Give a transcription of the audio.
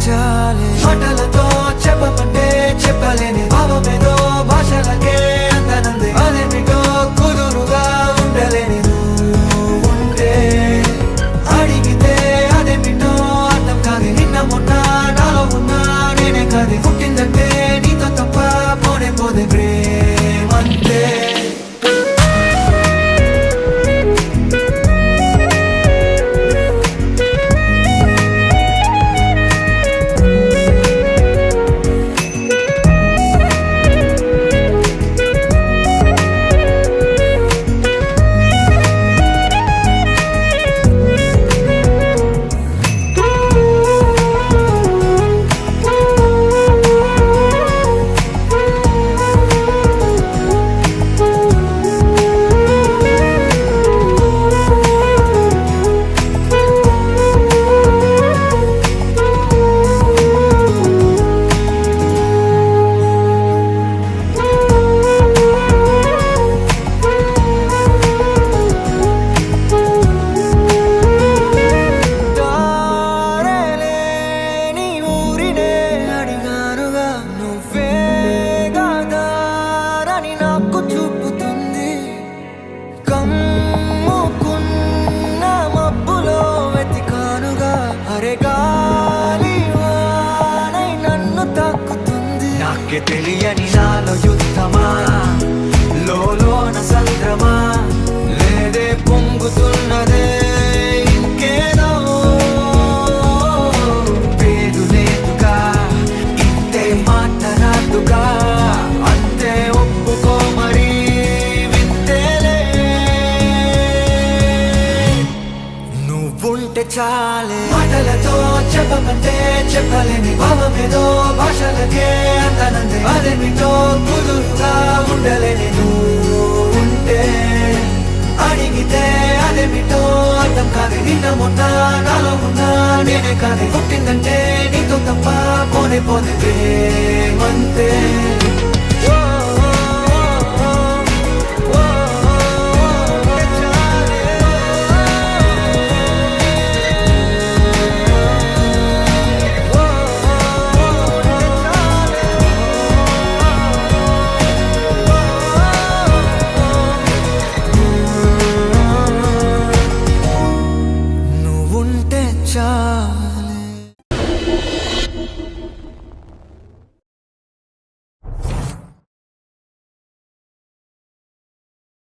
చాలే మాటలతో చెప్పమంటే చెప్పలేని భావమేదో భాషలకే అందనంది అదేమిటో కుదురుగా ఉండలేని నువ్వు ఉంటే అడిగితే అదేమిటో అర్థం కాదు నిన్న మొన్న నాలో ఉన్నా నేనే కాదు పుట్టిందంటే నీతో తప్ప పోనే పోదే ప్రేమంతే తెలియని నాలో యుద్ధమా లోన సంద్రమా లేదే పొంగుతున్నదే ఇంకేదో పేరు లేదుగా ఇంతే మాట్లాడుగా అంతే ఒప్పుకో మరి వింతేలే నువ్వుంటే చాలే మాటలతో చెప్పమంటే చెప్పలేని భావమేదో భాషలకే అందనంది అదేమిటో కుదురుగా ఉండలేని నువ్వు ఉంటే అడిగితే అదేమిటో అర్థం కాదు నిన్న మొన్న నాలో ఉన్నా నేనే కాదు పుట్టిందంటే నీతో తప్ప పోనే పోనే ప్రేమంతే చాలే